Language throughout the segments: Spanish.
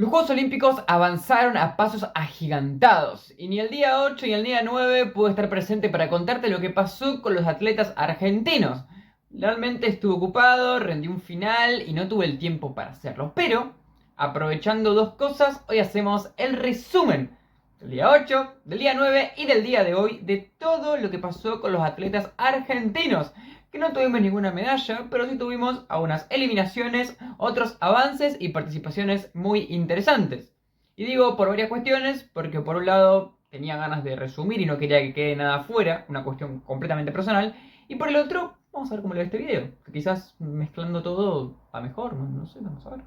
Los Juegos Olímpicos avanzaron a pasos agigantados y ni el día 8 ni el día 9 pude estar presente para contarte lo que pasó con los atletas argentinos. Realmente estuve ocupado, rendí un final y no tuve el tiempo para hacerlo. Pero, aprovechando dos cosas, hoy hacemos el resumen del día 8, del día 9 y del día de hoy de todo lo que pasó con los atletas argentinos. Que no tuvimos ninguna medalla, pero sí tuvimos algunas eliminaciones, otros avances y participaciones muy interesantes. Y digo por varias cuestiones, porque por un lado tenía ganas de resumir y no quería que quede nada fuera, una cuestión completamente personal, y por el otro, vamos a ver cómo le va este video, que quizás mezclando todo a mejor, no sé, vamos a ver.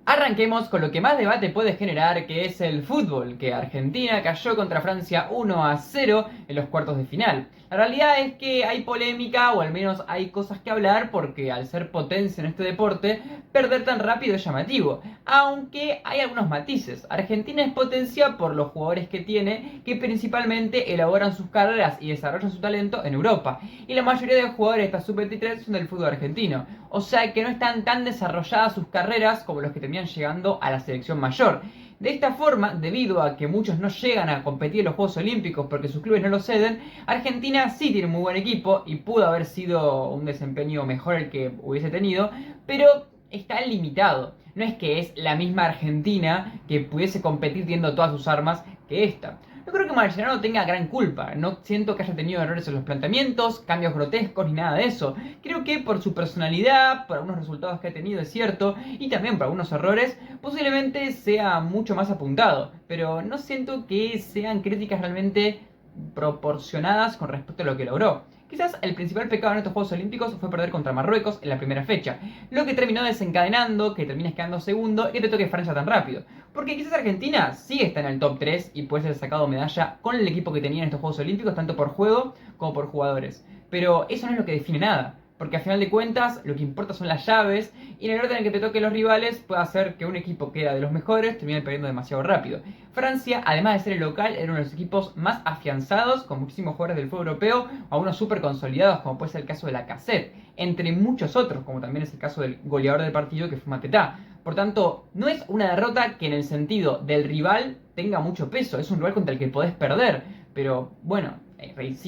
Arranquemos con lo que más debate puede generar, que es el fútbol, que Argentina cayó contra Francia 1-0 en los cuartos de final. La realidad es que hay polémica, o al menos hay cosas que hablar, porque al ser potencia en este deporte, perder tan rápido es llamativo. Aunque hay algunos matices. Argentina es potencia por los jugadores que tiene, que principalmente elaboran sus carreras y desarrollan su talento en Europa. Y la mayoría de jugadores de esta sub-23 son del fútbol argentino. O sea que no están tan desarrolladas sus carreras como los que terminan llegando a la selección mayor. De esta forma, debido a que muchos no llegan a competir en los Juegos Olímpicos porque sus clubes no lo ceden, Argentina sí tiene un muy buen equipo y pudo haber sido un desempeño mejor el que hubiese tenido, pero está limitado. No es que es la misma Argentina que pudiese competir teniendo todas sus armas que esta. No creo que Marcelino tenga gran culpa, no siento que haya tenido errores en los planteamientos, cambios grotescos ni nada de eso. Creo que por su personalidad, por algunos resultados que ha tenido, es cierto, y también por algunos errores, posiblemente sea mucho más apuntado, pero no siento que sean críticas realmente proporcionadas con respecto a lo que logró. Quizás el principal pecado en estos Juegos Olímpicos fue perder contra Marruecos en la primera fecha, lo que terminó desencadenando que termines quedando segundo y te toque Francia tan rápido. Porque quizás Argentina sí está en el top 3 y puede ser sacado medalla con el equipo que tenía en estos Juegos Olímpicos, tanto por juego como por jugadores. Pero eso no es lo que define nada, porque al final de cuentas lo que importa son las llaves y en el orden en que te toquen los rivales puede hacer que un equipo que era de los mejores termine perdiendo demasiado rápido. Francia, además de ser el local, era uno de los equipos más afianzados, con muchísimos jugadores del fútbol europeo, a unos súper consolidados, como puede ser el caso de la Cassette, entre muchos otros, como también es el caso del goleador del partido, que fue Mateta. Por tanto, no es una derrota que en el sentido del rival tenga mucho peso, es un rival contra el que podés perder, pero bueno,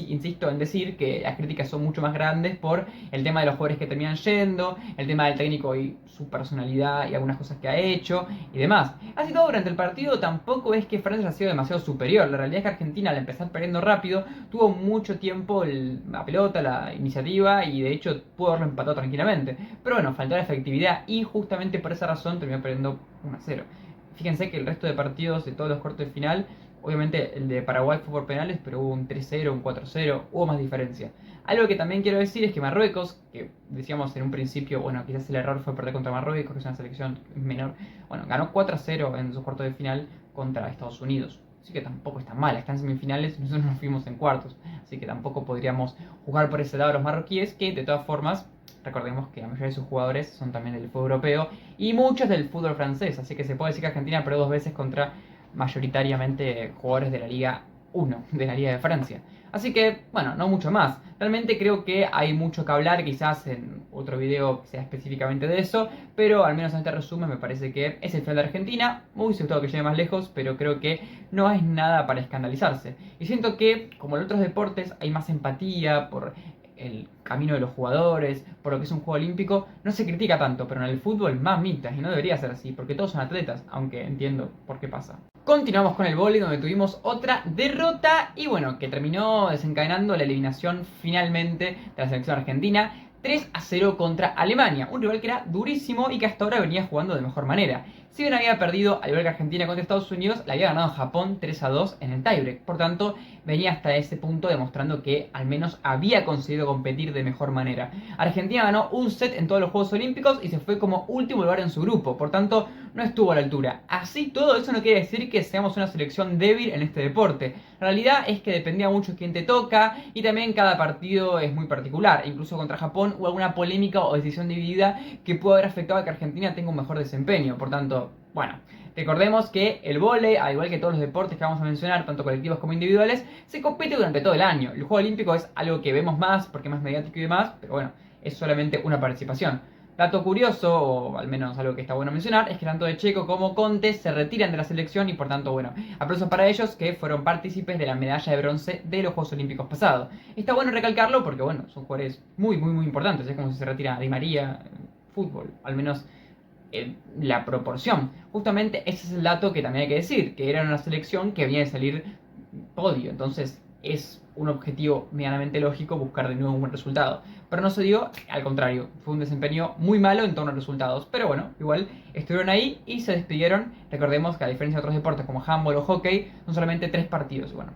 insisto en decir que las críticas son mucho más grandes por el tema de los jugadores que terminan yendo, el tema del técnico y su personalidad y algunas cosas que ha hecho y demás. Así todo, durante el partido tampoco es que Francia haya sido demasiado superior. La realidad es que Argentina, al empezar perdiendo rápido, tuvo mucho tiempo la pelota, la iniciativa y de hecho pudo haberlo empatado tranquilamente. Pero bueno, faltó la efectividad y justamente por esa razón terminó perdiendo 1-0. Fíjense que el resto de partidos de todos los cuartos de final, obviamente el de Paraguay fue por penales, pero hubo un 3-0, un 4-0, hubo más diferencia. Algo que también quiero decir es que Marruecos, que decíamos en un principio, bueno, quizás el error fue perder contra Marruecos, que es una selección menor, bueno, ganó 4-0 en sus cuartos de final contra Estados Unidos. Así que tampoco está mal, están en semifinales, nosotros nos fuimos en cuartos. Así que tampoco podríamos jugar por ese lado a los marroquíes, que de todas formas, recordemos que la mayoría de sus jugadores son también del fútbol europeo y muchos del fútbol francés. Así que se puede decir que Argentina perdió dos veces contra mayoritariamente jugadores de la Liga 1, de la Liga de Francia. Así que, bueno, no mucho más. Realmente creo que hay mucho que hablar, quizás en otro video sea específicamente de eso, pero al menos en este resumen me parece que es el final de Argentina. Me hubiese gustado que llegue más lejos, pero creo que no es nada para escandalizarse. Y siento que, como en otros deportes, hay más empatía por el camino de los jugadores, por lo que es un juego olímpico, no se critica tanto, pero en el fútbol mamitas, y no debería ser así, porque todos son atletas, aunque entiendo por qué pasa. Continuamos con el vóley, donde tuvimos otra derrota y bueno, que terminó desencadenando la eliminación finalmente de la selección argentina, 3-0 contra Alemania, un rival que era durísimo y que hasta ahora venía jugando de mejor manera. Si bien había perdido al igual que Argentina contra Estados Unidos, la había ganado Japón 3-2 en el tiebreak. Por tanto, venía hasta ese punto demostrando que al menos había conseguido competir de mejor manera. Argentina ganó un set en todos los Juegos Olímpicos y se fue como último lugar en su grupo. Por tanto, no estuvo a la altura. Así todo, eso no quiere decir que seamos una selección débil en este deporte. La realidad es que dependía mucho quién te toca y también cada partido es muy particular. Incluso contra Japón hubo alguna polémica o decisión dividida que pudo haber afectado a que Argentina tenga un mejor desempeño. Por tanto, bueno, recordemos que el vóley, al igual que todos los deportes que vamos a mencionar, tanto colectivos como individuales, se compite durante todo el año. El juego olímpico es algo que vemos más porque es más mediático y demás, pero bueno, es solamente una participación. Dato curioso, o al menos algo que está bueno mencionar, es que tanto De Checo como Conte se retiran de la selección y por tanto, bueno, aplausos para ellos que fueron partícipes de la medalla de bronce de los Juegos Olímpicos pasados. Está bueno recalcarlo porque, bueno, son jugadores muy importantes, es como si se retira Di María, fútbol, al menos la proporción. Justamente ese es el dato que también hay que decir, que era una selección que venía de salir podio, entonces es un objetivo medianamente lógico buscar de nuevo un buen resultado. Pero no se dio, al contrario, fue un desempeño muy malo en torno a los resultados. Pero bueno, igual estuvieron ahí y se despidieron. Recordemos que a diferencia de otros deportes como handball o hockey, son solamente 3 partidos. Bueno,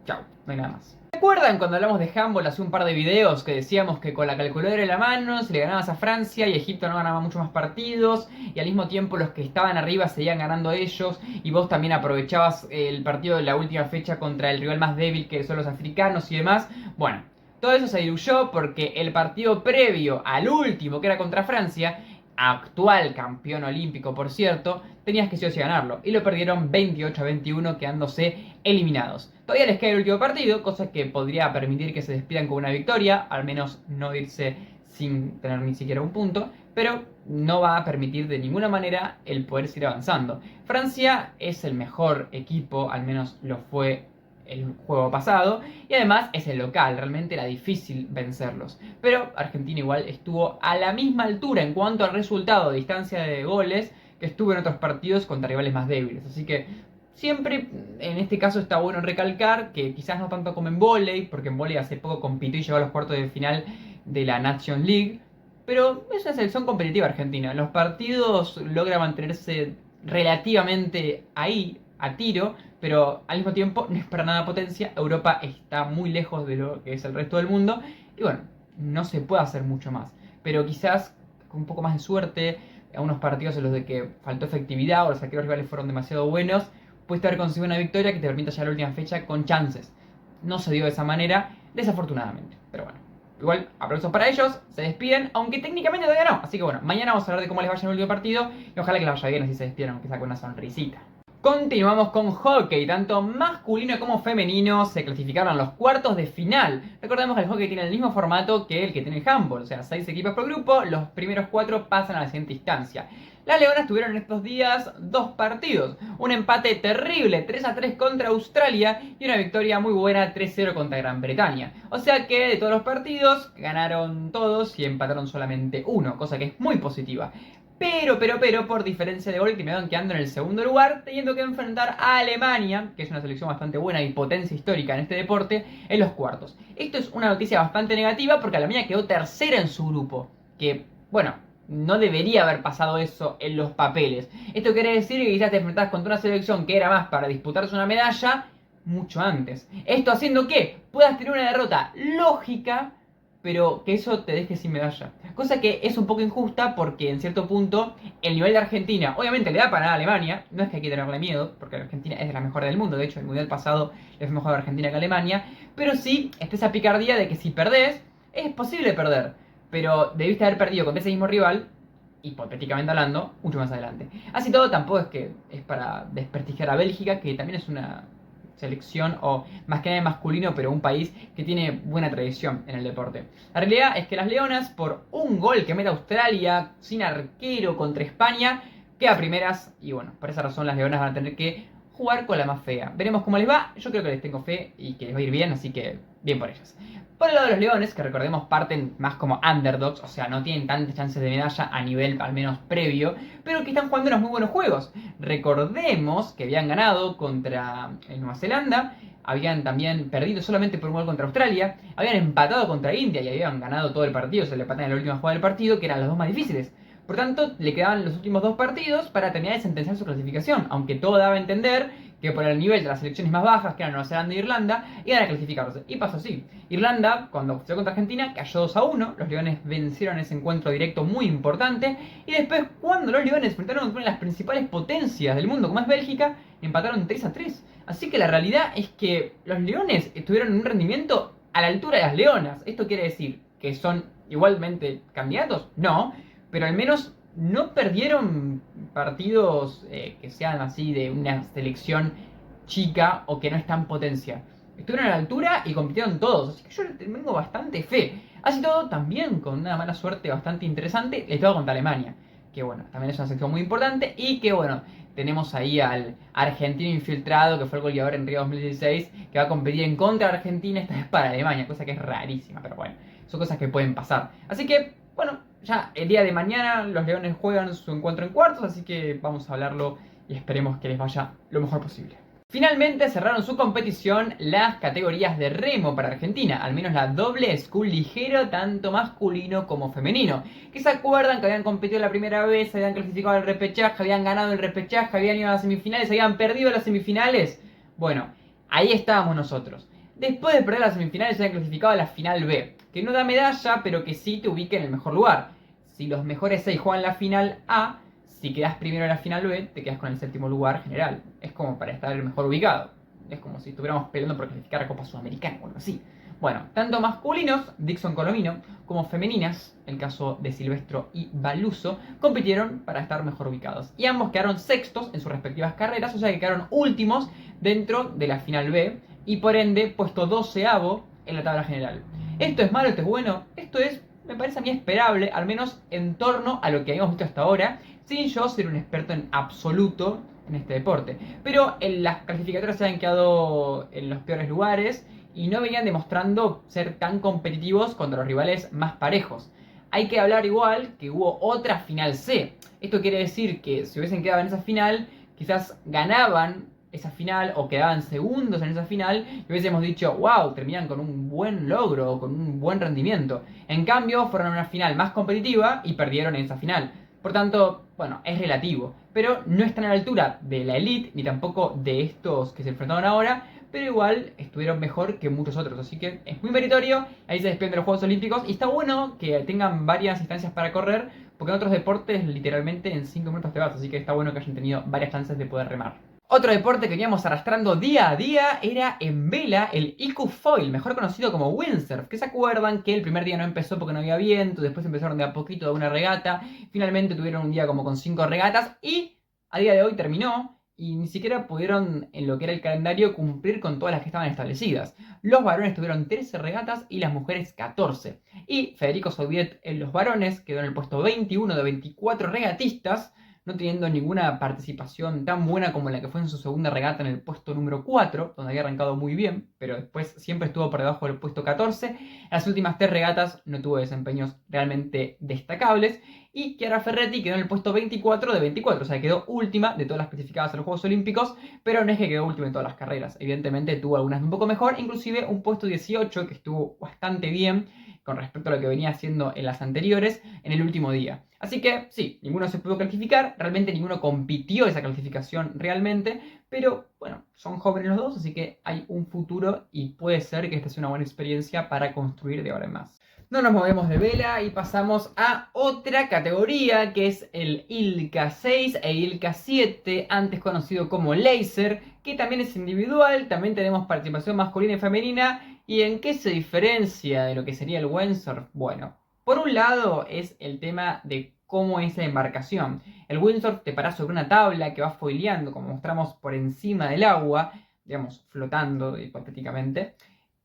chao, no hay nada más. ¿Recuerdan cuando hablamos de handball hace un par de videos que decíamos que con la calculadora en la mano se le ganabas a Francia y Egipto no ganaba muchos más partidos y al mismo tiempo los que estaban arriba seguían ganando ellos y vos también aprovechabas el partido de la última fecha contra el rival más débil que son los africanos y demás? Bueno, todo eso se diluyó porque el partido previo al último, que era contra Francia, actual campeón olímpico por cierto, tenías que sí o sí ganarlo. Y lo perdieron 28-21 quedándose eliminados. Todavía les queda el último partido, cosa que podría permitir que se despidan con una victoria, al menos no irse sin tener ni siquiera un punto, pero no va a permitir de ninguna manera el poder seguir avanzando. Francia es el mejor equipo, al menos lo fue el juego pasado, y además es el local, realmente era difícil vencerlos. Pero Argentina igual estuvo a la misma altura en cuanto al resultado de distancia de goles que estuvo en otros partidos contra rivales más débiles. Así que siempre en este caso está bueno recalcar que quizás no tanto como en vóley, porque en vóley hace poco compitió y llegó a los cuartos de final de la Nations League, pero es una selección competitiva argentina. En los partidos logra mantenerse relativamente ahí, a tiro, pero al mismo tiempo no es para nada potencia. Europa está muy lejos de lo que es el resto del mundo y bueno, no se puede hacer mucho más. Pero quizás con un poco más de suerte, a unos partidos en los de que faltó efectividad o los arqueros rivales fueron demasiado buenos, puedes haber conseguido una victoria que te permita llegar a la última fecha con chances. No se dio de esa manera, desafortunadamente, pero bueno. Igual, aplausos para ellos, se despiden, aunque técnicamente todavía no. Así que bueno, mañana vamos a hablar de cómo les vaya en el último partido y ojalá que les vaya bien, así se despiden, aunque saque una sonrisita. Continuamos con hockey, tanto masculino como femenino se clasificaron a los cuartos de final. Recordemos que el hockey tiene el mismo formato que el que tiene el handball, o sea, 6 equipos por grupo, los primeros 4 pasan a la siguiente instancia. Las Leonas tuvieron en estos días 2 partidos, un empate terrible 3-3 contra Australia y una victoria muy buena 3-0 contra Gran Bretaña. O sea que de todos los partidos ganaron todos y empataron solamente uno, cosa que es muy positiva. Pero, por diferencia de gol terminaron quedando en el segundo lugar, teniendo que enfrentar a Alemania, que es una selección bastante buena y potencia histórica en este deporte, en los cuartos. Esto es una noticia bastante negativa porque Alemania quedó tercera en su grupo, que, bueno, no debería haber pasado eso en los papeles. Esto quiere decir que quizás te enfrentas contra una selección que era más para disputarse una medalla mucho antes. Esto haciendo que puedas tener una derrota lógica, pero que eso te deje sin medalla. Cosa que es un poco injusta porque en cierto punto el nivel de Argentina obviamente le da para nada a Alemania. No es que hay que tenerle miedo, porque Argentina es de la mejor del mundo. De hecho, el mundial pasado le fue mejor a Argentina que a Alemania. Pero sí está esa picardía de que si perdés, es posible perder. Pero debiste haber perdido contra ese mismo rival, hipotéticamente hablando, mucho más adelante. Así todo, tampoco es que es para desprestigiar a Bélgica, que también es una selección, o más que nada masculino, pero un país que tiene buena tradición en el deporte. La realidad es que las Leonas, por un gol que mete Australia sin arquero contra España, queda primeras, y bueno, por esa razón las Leonas van a tener que jugar con la más fea. Veremos cómo les va, yo creo que les tengo fe y que les va a ir bien, así que bien por ellas. Por el lado de los Leones, que recordemos parten más como underdogs, o sea, no tienen tantas chances de medalla a nivel al menos previo, pero que están jugando unos muy buenos juegos. Recordemos que habían ganado contra Nueva Zelanda, habían también perdido solamente por un gol contra Australia, habían empatado contra India y habían ganado todo el partido, se le empatan en la última jugada del partido, que eran las dos más difíciles. Por tanto, le quedaban los últimos 2 partidos para terminar de sentenciar su clasificación, aunque todo daba a entender que por el nivel de las selecciones más bajas, que eran Nueva Zelanda e Irlanda, iban a clasificarse. Y pasó así. Irlanda, cuando jugó contra Argentina, cayó 2-1. Los Leones vencieron ese encuentro directo muy importante. Y después, cuando los Leones enfrentaron a una de las principales potencias del mundo, como es Bélgica, empataron 3-3. Así que la realidad es que los Leones estuvieron en un rendimiento a la altura de las Leonas. ¿Esto quiere decir que son igualmente candidatos? No, pero al menos no perdieron partidos que sean así de una selección chica o que no está en potencia. estuvieron a la altura y compitieron todos. Así que yo le tengo bastante fe. Así todo, también con una mala suerte bastante interesante, le toca contra Alemania. Que bueno, también es una sección muy importante. Y que bueno, tenemos ahí al argentino infiltrado, que fue el goleador en Río 2016, que va a competir en contra de Argentina, esta vez para Alemania, cosa que es rarísima, pero bueno, son cosas que pueden pasar. Así que, bueno, ya el día de mañana los Leones juegan su encuentro en cuartos, así que vamos a hablarlo y esperemos que les vaya lo mejor posible. Finalmente cerraron su competición las categorías de remo para Argentina, al menos la doble school ligero, tanto masculino como femenino. Que se acuerdan que habían competido la primera vez, habían clasificado al repechaje, habían ganado el repechaje, habían ido a las semifinales, habían perdido las semifinales. Bueno, ahí estábamos nosotros. Después de perder las semifinales, se habían clasificado a la final B, que no da medalla, pero que sí te ubica en el mejor lugar. Si los mejores 6 juegan la final A, si quedas primero en la final B, te quedas con el séptimo lugar general. Es como para estar mejor ubicado. Es como si estuviéramos peleando por clasificar a Copa Sudamericana o algo así. Bueno, tanto masculinos, Dixon Colomino, como femeninas, el caso de Silvestro y Baluso, compitieron para estar mejor ubicados. Y ambos quedaron sextos en sus respectivas carreras, o sea que quedaron últimos dentro de la final B y por ende puesto 12avo en la tabla general. ¿Esto es malo? ¿Esto es bueno? Esto es, me parece a mí, esperable, al menos en torno a lo que habíamos visto hasta ahora, sin yo ser un experto en absoluto en este deporte. Pero en las clasificatorias se habían quedado en los peores lugares y no venían demostrando ser tan competitivos contra los rivales más parejos. Hay que hablar igual que hubo otra final C. Esto quiere decir que si hubiesen quedado en esa final, quizás ganaban esa final o quedaban segundos en esa final y hubiésemos dicho, wow, terminan con un buen logro o con un buen rendimiento. En cambio, fueron a una final más competitiva y perdieron en esa final. Por tanto, bueno, es relativo, pero no están a la altura de la elite ni tampoco de estos que se enfrentaron ahora, pero igual estuvieron mejor que muchos otros, así que es muy meritorio. Ahí se despiden de los Juegos Olímpicos y está bueno que tengan varias instancias para correr, porque en otros deportes literalmente en 5 minutos te vas, así que está bueno que hayan tenido varias chances de poder remar. Otro deporte que veníamos arrastrando día a día era en vela el IQ-Foil, mejor conocido como windsurf. Que se acuerdan que el primer día no empezó porque no había viento, después empezaron de a poquito de una regata, finalmente tuvieron un día como con 5 regatas y a día de hoy terminó y ni siquiera pudieron en lo que era el calendario cumplir con todas las que estaban establecidas. Los varones tuvieron 13 regatas y las mujeres 14. Y Federico Soviet en los varones quedó en el puesto 21 de 24 regatistas, no teniendo ninguna participación tan buena como la que fue en su segunda regata en el puesto número 4, donde había arrancado muy bien, pero después siempre estuvo por debajo del puesto 14. En las últimas 3 regatas no tuvo desempeños realmente destacables. Y Chiara Ferretti quedó en el puesto 24 de 24, o sea, quedó última de todas las clasificadas a los Juegos Olímpicos, pero no es que quedó última en todas las carreras. Evidentemente tuvo algunas un poco mejor, inclusive un puesto 18 que estuvo bastante bien con respecto a lo que venía haciendo en las anteriores en el último día. Así que sí, ninguno se pudo clasificar, realmente ninguno compitió esa clasificación realmente, pero bueno, son jóvenes los dos, así que hay un futuro y puede ser que esta sea una buena experiencia para construir de ahora en más. No nos movemos de vela y pasamos a otra categoría que es el ILCA 6 e ILCA 7, antes conocido como Laser, que también es individual, también tenemos participación masculina y femenina. ¿Y en qué se diferencia de lo que sería el windsurf? Bueno, por un lado es el tema de cómo es la embarcación. El windsurf te paras sobre una tabla que va foileando, como mostramos, por encima del agua, digamos, flotando hipotéticamente.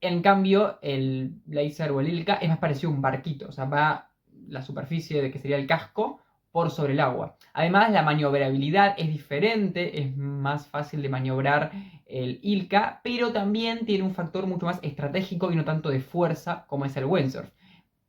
En cambio, el Laser o el ILCA es más parecido a un barquito, o sea, va la superficie de que sería el casco por sobre el agua. Además, la maniobrabilidad es diferente, es más fácil de maniobrar el ILCA, pero también tiene un factor mucho más estratégico y no tanto de fuerza como es el windsurf.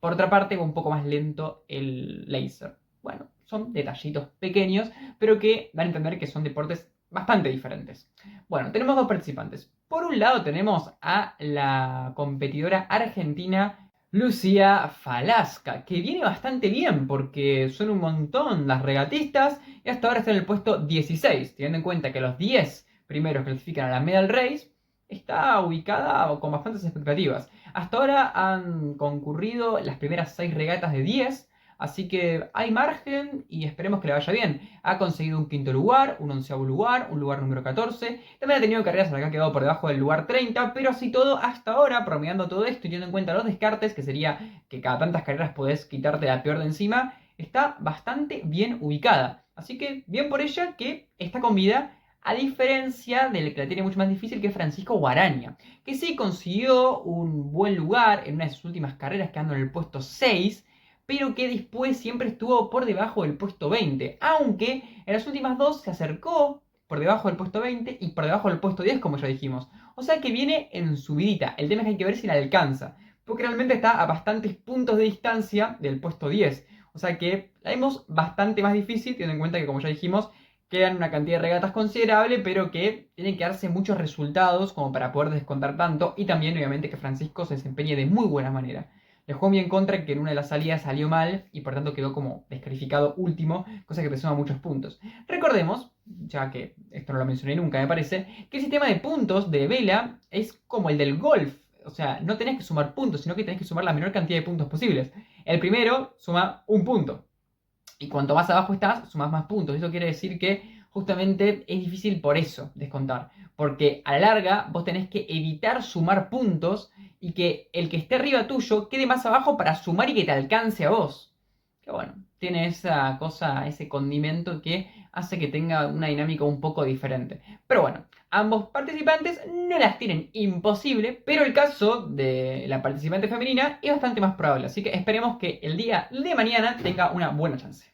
Por otra parte, va un poco más lento el Laser. Bueno, son detallitos pequeños, pero que dan a entender que son deportes bastante diferentes. Bueno, tenemos dos participantes. Por un lado tenemos a la competidora argentina Lucía Falasca, que viene bastante bien porque son un montón las regatistas y hasta ahora está en el puesto 16, teniendo en cuenta que los 10 primeros clasifican a la Medal Race. Está ubicada con bastantes expectativas. Hasta ahora han concurrido las primeras 6 regatas de 10, así que hay margen y esperemos que le vaya bien. Ha conseguido un quinto lugar, un onceavo lugar, un lugar número 14. También ha tenido carreras en las que ha quedado por debajo del lugar 30, pero así todo, hasta ahora, promediando todo esto y teniendo en cuenta los descartes, que sería que cada tantas carreras podés quitarte la peor de encima, está bastante bien ubicada. Así que bien por ella que está con vida. a diferencia del que la tiene mucho más difícil, que es Francisco Guaraña, que sí consiguió un buen lugar en una de sus últimas carreras, quedando en el puesto 6, pero que después siempre estuvo por debajo del puesto 20, aunque en las últimas dos se acercó por debajo del puesto 20 y por debajo del puesto 10, como ya dijimos. O sea que viene en subidita. El tema es que hay que ver si la alcanza, porque realmente está a bastantes puntos de distancia del puesto 10. O sea que la vemos bastante más difícil, teniendo en cuenta que, como ya dijimos, quedan una cantidad de regatas considerable, pero que tienen que darse muchos resultados como para poder descontar tanto. Y también, obviamente, que Francisco se desempeñe de muy buena manera. Le jugó bien en contra que en una de las salidas salió mal y por tanto quedó como descalificado último, cosa que te suma muchos puntos. Recordemos, ya que esto no lo mencioné nunca me parece, que el sistema de puntos de vela es como el del golf. O sea, no tenés que sumar puntos, sino que tenés que sumar la menor cantidad de puntos posibles. El primero suma un punto. Y cuanto más abajo estás, sumas más puntos. Eso quiere decir que justamente es difícil por eso descontar. Porque a la larga vos tenés que evitar sumar puntos y que el que esté arriba tuyo quede más abajo para sumar y que te alcance a vos. Que bueno, tiene esa cosa, ese condimento que hace que tenga una dinámica un poco diferente. Pero bueno, ambos participantes no las tienen imposible, pero el caso de la participante femenina es bastante más probable. Así que esperemos que el día de mañana tenga una buena chance.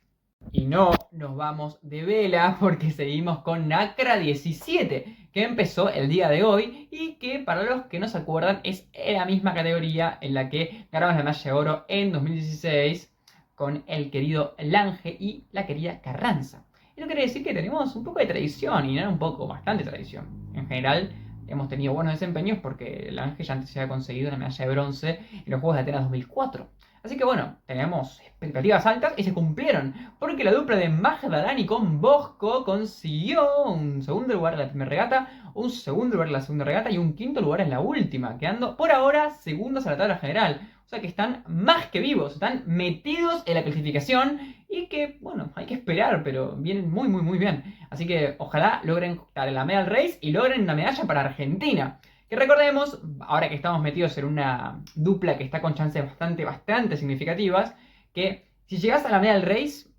Y no nos vamos de vela porque seguimos con NACRA 17, que empezó el día de hoy y que, para los que no se acuerdan, es la misma categoría en la que ganamos la medalla de oro en 2016 con el querido Lange y la querida Carranza. Eso quiere decir que tenemos un poco de tradición, y no un poco, bastante tradición. En general, hemos tenido buenos desempeños porque Lange ya antes se había conseguido una medalla de bronce en los Juegos de Atenas 2004. Así que bueno, tenemos expectativas altas y se cumplieron, porque la dupla de Magdalani con Bosco consiguió un segundo lugar en la primera regata, un segundo lugar en la segunda regata y un quinto lugar en la última, quedando por ahora segundos a la tabla general. O sea que están más que vivos, están metidos en la clasificación y que, bueno, hay que esperar, pero vienen muy, muy, muy bien. Así que ojalá logren estar en la Medal Race y logren una medalla para Argentina. Que recordemos, ahora que estamos metidos en una dupla que está con chances bastante significativas, que si llegás a la Medal Race,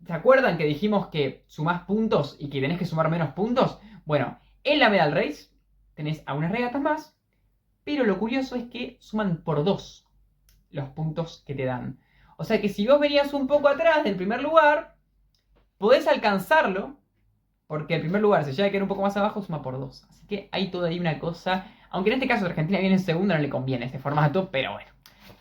¿se acuerdan que dijimos que sumás puntos y que tenés que sumar menos puntos? Bueno, en la Medal Race tenés algunas regatas más, pero lo curioso es que suman por 2 los puntos que te dan. O sea que si vos venías un poco atrás del primer lugar, podés alcanzarlo, porque el primer lugar, si llega a quedar un poco más abajo, suma por 2. Así que hay toda ahí una cosa. Aunque en este caso, si Argentina viene en segunda, no le conviene este formato, pero bueno.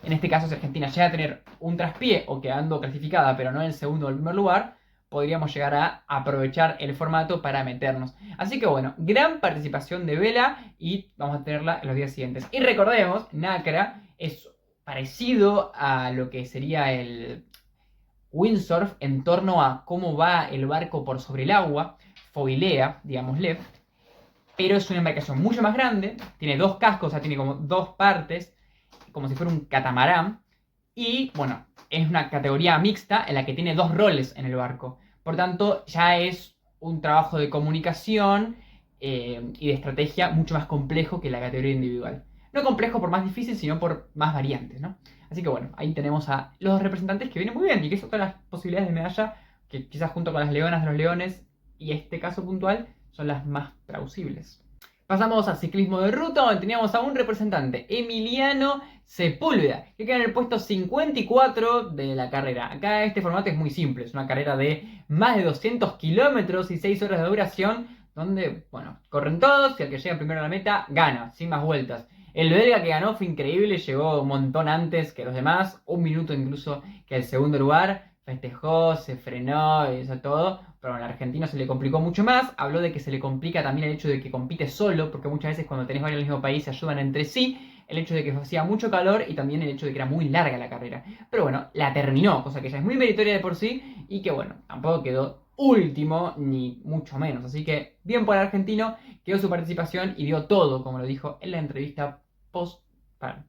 En este caso, si Argentina llega a tener un traspié o quedando clasificada, pero no en el segundo o el primer lugar, podríamos llegar a aprovechar el formato para meternos. Así que bueno, gran participación de vela y vamos a tenerla en los días siguientes. Y recordemos, NACRA es parecido a lo que sería el windsurf en torno a cómo va el barco por sobre el agua, foilea, digámosle, pero es una embarcación mucho más grande, tiene dos cascos, o sea, tiene como dos partes, como si fuera un catamarán, y bueno, es una categoría mixta en la que tiene dos roles en el barco. Por tanto, ya es un trabajo de comunicación y de estrategia mucho más complejo que la categoría individual. No complejo por más difícil, sino por más variantes, ¿no? Así que bueno, ahí tenemos a los representantes que vienen muy bien y que son todas las posibilidades de medalla que quizás junto con las leonas de los leones y este caso puntual son las más plausibles. Pasamos al ciclismo de ruta, donde teníamos a un representante, Emiliano Sepúlveda, que queda en el puesto 54 de la carrera. Acá este formato es muy simple, es una carrera de más de 200 kilómetros y 6 horas de duración, donde, bueno, corren todos y el que llega primero a la meta gana, sin más vueltas. El belga que ganó fue increíble, llegó un montón antes que los demás, un minuto incluso que el segundo lugar. Festejó, se frenó, hizo todo, pero al argentino se le complicó mucho más. Habló de que se le complica también el hecho de que compite solo, porque muchas veces cuando tenés varios en el mismo país se ayudan entre sí. El hecho de que hacía mucho calor y también el hecho de que era muy larga la carrera. Pero bueno, la terminó, cosa que ya es muy meritoria de por sí y que bueno, tampoco quedó último ni mucho menos. Así que bien por el argentino, quedó su participación y dio todo, como lo dijo en la entrevista post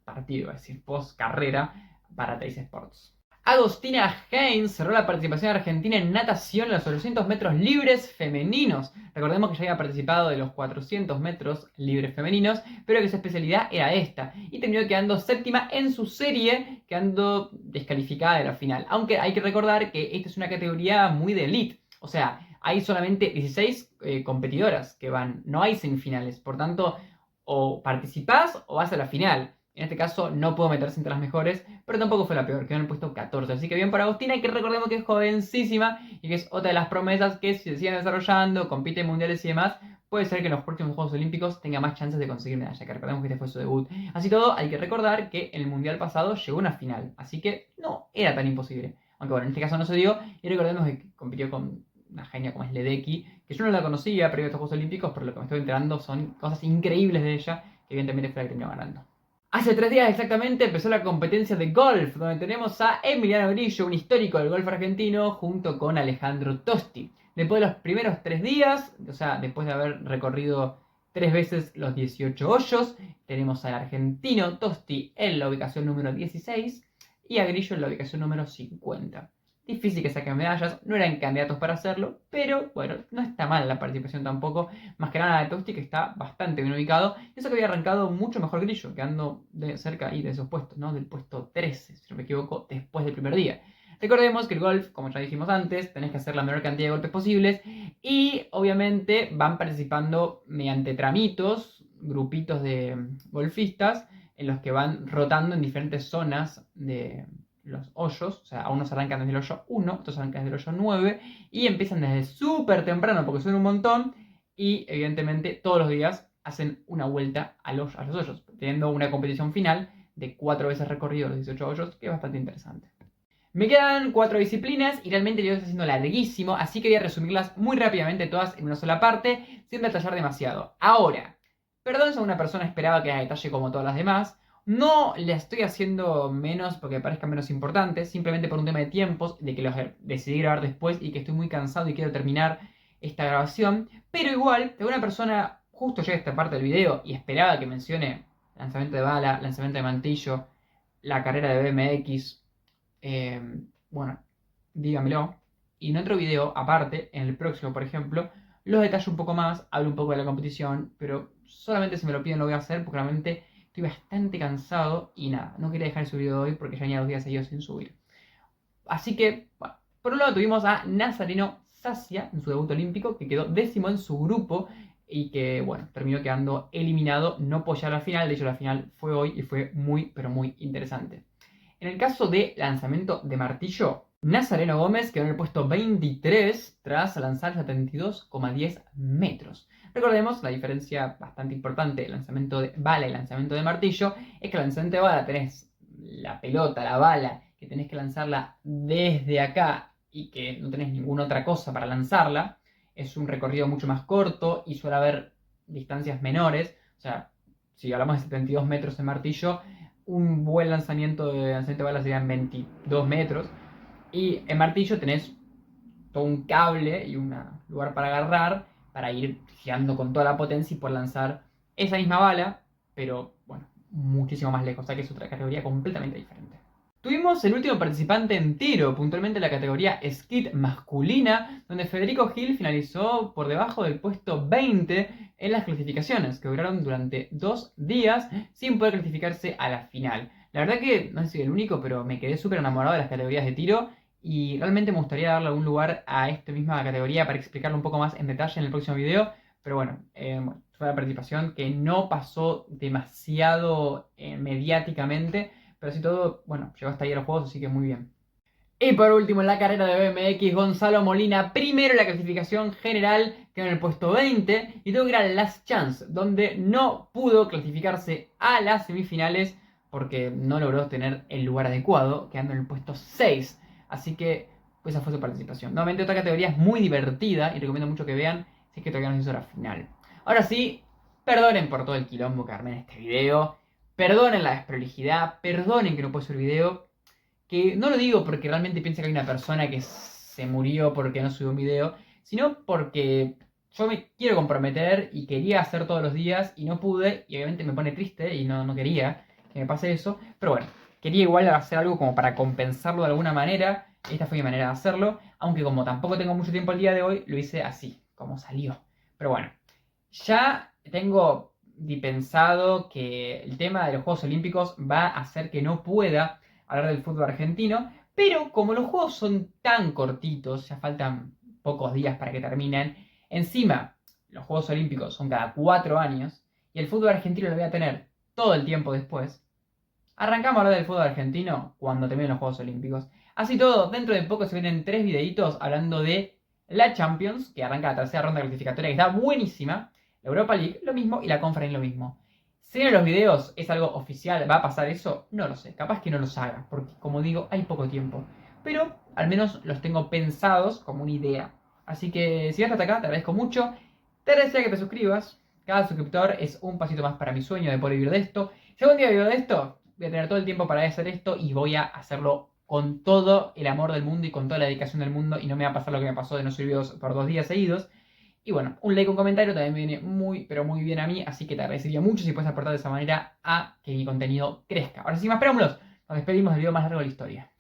partido, es decir, post carrera para Teis Sports. Agostina Haynes cerró la participación argentina en natación en los 800 metros libres femeninos. Recordemos que ya había participado de los 400 metros libres femeninos, pero que su especialidad era esta. Y terminó quedando séptima en su serie, quedando descalificada de la final. Aunque hay que recordar que esta es una categoría muy de elite. O sea, hay solamente 16 competidoras que van, no hay semifinales, por tanto, o participás o vas a la final. En este caso no puedo meterse entre las mejores, pero tampoco fue la peor, quedó en el puesto 14. Así que bien por Agustina, que recordemos que es jovencísima y que es otra de las promesas que si se siguen desarrollando, compite en mundiales y demás, puede ser que en los próximos Juegos Olímpicos tenga más chances de conseguir medalla, que recordemos que este fue su debut. Así todo, hay que recordar que en el mundial pasado llegó a una final, así que no era tan imposible. Aunque bueno, en este caso no se dio, y recordemos que compitió con una genia como es Ledecky, que yo no la conocía previo a estos Juegos Olímpicos, pero lo que me estoy enterando son cosas increíbles de ella, que evidentemente fue la que terminó ganando. Hace 3 días exactamente empezó la competencia de golf, donde tenemos a Emiliano Grillo, un histórico del golf argentino, junto con Alejandro Tosti. Después de los primeros 3 días, o sea, después de haber recorrido 3 veces los 18 hoyos, tenemos al argentino Tosti en la ubicación número 16 y a Grillo en la ubicación número 50. Difícil que saquen medallas, no eran candidatos para hacerlo, pero bueno, no está mal la participación tampoco. Más que nada de Tosti, que está bastante bien ubicado. Y eso que había arrancado mucho mejor Grillo, quedando cerca ahí de esos puestos, ¿no? Del puesto 13, si no me equivoco, después del primer día. Recordemos que el golf, como ya dijimos antes, tenés que hacer la menor cantidad de golpes posibles. Y obviamente van participando mediante tramitos, grupitos de golfistas, en los que van rotando en diferentes zonas de los hoyos, o sea, a unos arrancan desde el hoyo 1, otros arrancan desde el hoyo 9 y empiezan desde súper temprano porque son un montón y evidentemente todos los días hacen una vuelta a los hoyos, teniendo una competición final de 4 veces recorrido los 18 hoyos, que es bastante interesante. Me quedan 4 disciplinas y realmente el video está siendo larguísimo, así que voy a resumirlas muy rápidamente todas en una sola parte, sin detallar demasiado. Ahora, perdón si alguna persona esperaba que la detalle como todas las demás. No le estoy haciendo menos porque me parezcan menos importantes, simplemente por un tema de tiempos, de que los decidí grabar después y que estoy muy cansado y quiero terminar esta grabación. Pero igual, si alguna persona justo llega a esta parte del video y esperaba que mencione lanzamiento de bala, lanzamiento de mantillo, la carrera de BMX, bueno, dígamelo. Y en otro video, aparte, en el próximo, por ejemplo, los detallo un poco más, hablo un poco de la competición, pero solamente si me lo piden lo voy a hacer porque realmente estoy bastante cansado y nada, no quería dejar el video de hoy porque ya venía 2 días seguidos sin subir. Así que, bueno, por un lado tuvimos a Nazareno Sacia en su debut olímpico, que quedó 10º en su grupo y que, bueno, terminó quedando eliminado, no pudo llegar a la final, de hecho la final fue hoy y fue muy, pero muy interesante. En el caso de lanzamiento de martillo, Nazareno Gómez quedó en el puesto 23 tras lanzar 72,10 metros. Recordemos, la diferencia bastante importante del lanzamiento de bala y lanzamiento de martillo es que el lanzamiento de bala tenés la pelota, la bala, que tenés que lanzarla desde acá y que no tenés ninguna otra cosa para lanzarla. Es un recorrido mucho más corto y suele haber distancias menores. O sea, si hablamos de 72 metros en martillo, un buen lanzamiento de bala serían 22 metros. Y en martillo tenés todo un cable y un lugar para agarrar, para ir girando con toda la potencia y poder lanzar esa misma bala, pero bueno, muchísimo más lejos, o sea que es otra categoría completamente diferente. Tuvimos el último participante en tiro, puntualmente la categoría Skeet masculina, donde Federico Gil finalizó por debajo del puesto 20 en las clasificaciones, que duraron durante 2 días sin poder clasificarse a la final. La verdad que, no sé si soy el único, pero me quedé súper enamorado de las categorías de tiro y realmente me gustaría darle algún lugar a esta misma categoría para explicarlo un poco más en detalle en el próximo video. Pero bueno, fue una participación que no pasó demasiado mediáticamente, pero así todo, bueno, llegó hasta ahí a los juegos, así que muy bien. Y por último, en la carrera de BMX, Gonzalo Molina, primero en la clasificación general, quedó en el puesto 20 y tuvo que ir a Last Chance, donde no pudo clasificarse a las semifinales porque no logró tener el lugar adecuado, quedando en el puesto 6. Así que pues esa fue su participación. Nuevamente otra categoría es muy divertida y recomiendo mucho que vean si es que todavía no se hizo la final. Ahora sí, perdonen por todo el quilombo que armé en este video. Perdonen la desprolijidad, perdonen que no puedo subir video. Que no lo digo porque realmente piensa que hay una persona que se murió porque no subió un video, sino porque yo me quiero comprometer y quería hacer todos los días y no pude, y obviamente me pone triste y no quería que me pase eso, pero bueno, quería igual hacer algo como para compensarlo de alguna manera. Esta fue mi manera de hacerlo, aunque como tampoco tengo mucho tiempo el día de hoy, lo hice así, como salió. Pero bueno, ya tengo pensado que el tema de los Juegos Olímpicos va a hacer que no pueda hablar del fútbol argentino, pero como los juegos son tan cortitos, ya faltan pocos días para que terminen. Encima, los Juegos Olímpicos son cada 4 años y el fútbol argentino lo voy a tener todo el tiempo después. Arrancamos a hablar del fútbol argentino cuando terminen los Juegos Olímpicos. Así todo, dentro de poco se vienen 3 videitos hablando de la Champions, que arranca la tercera ronda clasificatoria, que está buenísima. La Europa League, lo mismo, y la Conference, lo mismo. Si en los videos es algo oficial, ¿va a pasar eso? No lo sé, capaz que no los haga, porque como digo, hay poco tiempo. Pero al menos los tengo pensados como una idea. Así que si hasta acá, te agradezco mucho. Te agradecería que te suscribas. Cada suscriptor es un pasito más para mi sueño de poder vivir de esto. Si algún día vivo de esto, voy a tener todo el tiempo para hacer esto y voy a hacerlo con todo el amor del mundo y con toda la dedicación del mundo y no me va a pasar lo que me pasó de no subir videos por 2 días seguidos. Y bueno, un like, un comentario también me viene muy, pero muy bien a mí, así que te agradecería mucho si puedes aportar de esa manera a que mi contenido crezca. Ahora sin más preámbulos, nos despedimos del video más largo de la historia.